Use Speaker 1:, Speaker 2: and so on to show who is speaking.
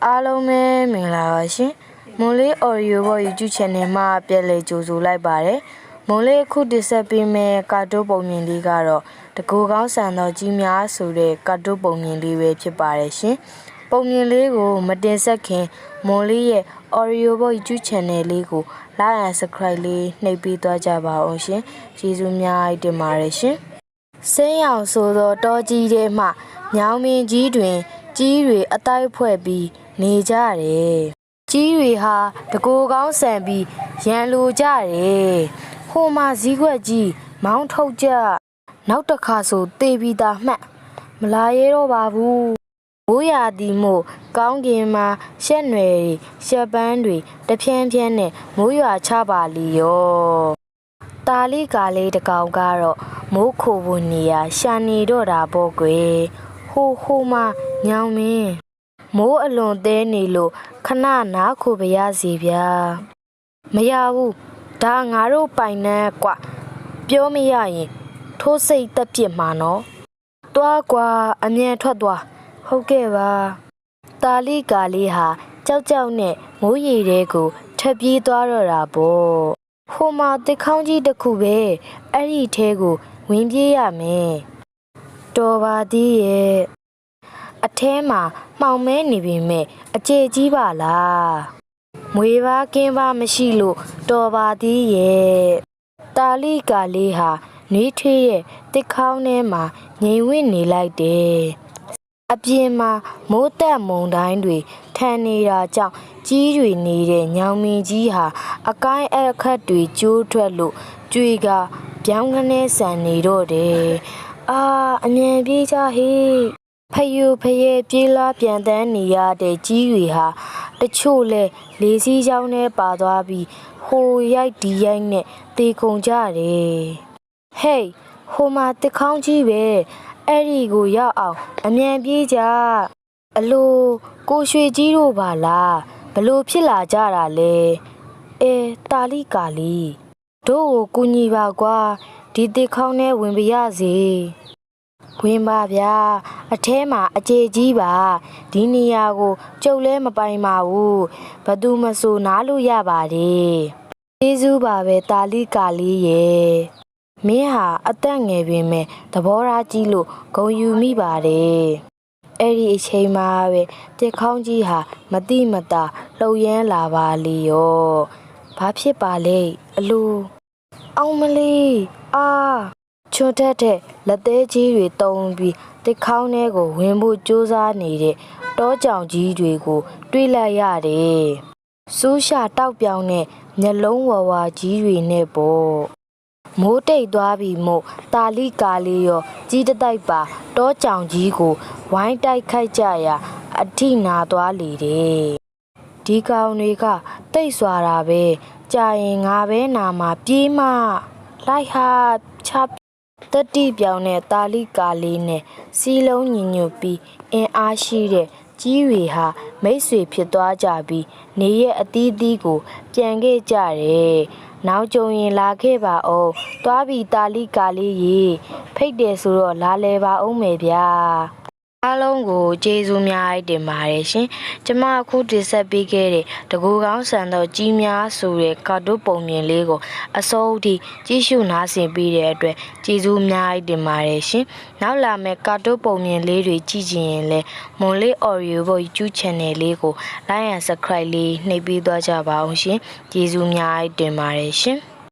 Speaker 1: အားလုံးပဲမင်္ဂလာပါရှင်မွန်လေး Audio ဘော YouTube Channel မှာပြန်လည်ကြိုဆိုလိုက်ပါတယ်မွန်လေးအခုတင်ဆက်ပေးမယ့်ကာတွန်းပုံမြင်လေးကတော့တကူကောင်းဆန်တော်ကြီးများဆိုတဲ့ကာတွန်းပုံမြင်လေးပဲဖြစ်ပါတယ်ရှင်ပုံမြင်လေးကိုမတင်ဆက်ခင်မွန်လေးရဲ့ Audio ဘော YouTube Channel လေးကို Like and Subscribe လေးနှိပ်ပေးသွားကြပါအောင်ရှင်ကျေးဇူးများတင်ပါတယ်ရှင်စင်းရောင်ဆိုသောတောကြီးထဲမှညောင်မင်းကြီးတွင်ကြီးတွေအတိုက်ဖွဲ့ပြီးနေကြတယ်ကြီးတွေဟာတကိုယ်ကောင်းဆန်ပြီးရန်လိုကြတယ်ဟိုမှာဇီးခွက်ကြီးမောင်းထုတ်ကြနောက်တစ်ခါဆိုတေးပြီးသားမှတ်မလာရဲတော့ပါဘူးမိုးရာသီမို့ကောင်းကင်မှာရှက်နွယ်ရှက်ပန်းတွေတဖြန်းဖြန်းနဲ့မိုးရွာချပါလီရောတာလီကာလေးတကောင်ကတော့မိုးခိုဖို့နေရရှာနေတော့တာပေါ့ကွယ်ဟိုမှာညောင်မင်းမိုးအလွန်သေးနေလို့ခဏနားခိုပါရစီဗျာမရဘူးဒါငါတို့ပိုင်နဲ့ကွပြောမရရင်ထိုးစိတ်တက်ပြစ်မှာနော်တွားကွာအမြန်ထွက်သွားဟုတ်ကဲ့ပါတာလီကာလေးဟာကြောက်ကြောက်နဲ့မိုးရီတဲကိုထပ်ပြေးသွားတော့တာပေါ့ဟိုမှာတစ်ခေါင်းကြီးတစ်ခုပဲအဲ့ဒီထဲကိုဝင်ပြေးရမယ်တော်ပါသေးရဲ့အထဲမှာမှောင်မဲနေပြီမဲ့အကျေကြီးပါလားမွေပါကင်းပါမရှိလို့တော်ပါသေးရဲ့တာလီကာလေးဟာနှွေးထွေးရဲ့တစ်ခေါင်းထဲမှာငြိမ်ဝင့်နေလိုက်တယ်အပြင်မှာမိုးတက်မုန်တိုင်းတွေထန်နေတာကြောင့်ကြီးတွေနေတဲ့ညောင်မင်းကြီးဟာအကိုင်းအခက်တွေကျိုးထွက်လို့ကြွေကပြောင်းကနေဆန်နေတော့တယ်အာအမြန်ပြေးကြဟေးဖယိုဖယဲပြေးလာပြန်တန်းနေရတဲ့ကြီးတွေဟာတချို့လဲလေးစီးချောင်းနဲ့ပါသွားပြီးဟိုရိုက်ဒီရိုက်နဲ့တေကုန်ကြတယ်ဟေးဟိုမှာတစ်ခေါင်းကြီးပဲအဲ့ဒီကိုရောက်အောင်အမြန်ပြေးကြအလိုကိုရွှေကြီးတို့ပါလားဘလို့ဖြစ်လာကြတာလဲတာလီကာလီတို့ကိုကူညီပါကွာဒီတစ်ခေါင်းနဲ့ဝင်ပြရစီဝင်ပါဗျာအထဲမှာအကျေကြီးပါဒီနေရာကိုကျုပ်လဲမပိုင်ပါဘူးဘသူမဆိုနားလို့ရပါတယ်ကျေးဇူးပါပဲတာလီကာလီရဲ့မင်းဟာအသက်ငယ်ပေမဲ့သဘောထားကြီးလို့ဂုဏ်ယူမိပါတယ်အဲ့ဒီအချိန်မှာပဲတစ်ခေါင်းကြီးဟာမတိမတာလှုပ်ရမ်းလာပါလေရောဘာဖြစ်ပါလဲအလိုအောင်မလေးချွတ်တဲ့လက်သေးကြီးတွေတုံးပြီးတစ်ခေါင်းထဲကိုဝင်ဖို့ကြိုးစားနေတဲ့တောကြောင်ကြီးတွေကိုတွေးလိုက်ရတယ်စူးရှာတောက်ပြောင်တဲ့မျက်လုံးဝဝကြီးတွေနဲ့ပေါ့မိုးတိတ်သွားပြီမို့တာလီကာလေးရောကြီးတတိုက်ပါတောကြောင်ကြီးကိုဝိုင်းတိုက်ခိုက်ကြရာအထိနာသွားလေတယ်ဒီကောင်တွေကတိတ်စွာတာပဲကြာရင်ငါပဲနာမှာပြေးမလိုက်ဟာချတတိပြောင်တဲ့တာလီကာလေးနဲ့စီးလုံးညင်ညွတ်ပြီးအင်အားရှိတဲ့ကြီးတွေဟာမိတ်ဆွေဖြစ်သွားကြပြီးနေရဲ့အသီးသီးကိုပြန်ခဲ့ကြတယ်နောက်ကြုံရင်လာခဲ့ပါအောင်သွားပြီတာလီကာလေးရေဖိတ်တယ်ဆိုတော့လာလဲပါအောင်မယ်ဗျာအားလုံးကိုကျေးဇူးများတင်ပါတယ်ရှင်ကျမအခုတင်ဆက်ပေးခဲ့တဲ့တကူကောင်းဆန်တော်ကြီးများဆိုတဲ့ကာတွန်းပုံမြင်လေးကိုအစိုးအထိကြည့်ရှုနားဆင်ပေးတဲ့အတွက်ကျေးဇူးများတင်ပါတယ်ရှင်နောက်လာမယ့်ကာတွန်းပုံမြင်လေးတွေကြည့်ချင်ရင်လည်းမွန်လေး Audio ဘော YouTube Channel လေးကို Like and Subscribe လေးနှိပ်ပေးသွားကြပါအောင်ရှင်ကျေးဇူးများတင်ပါတယ်ရှင်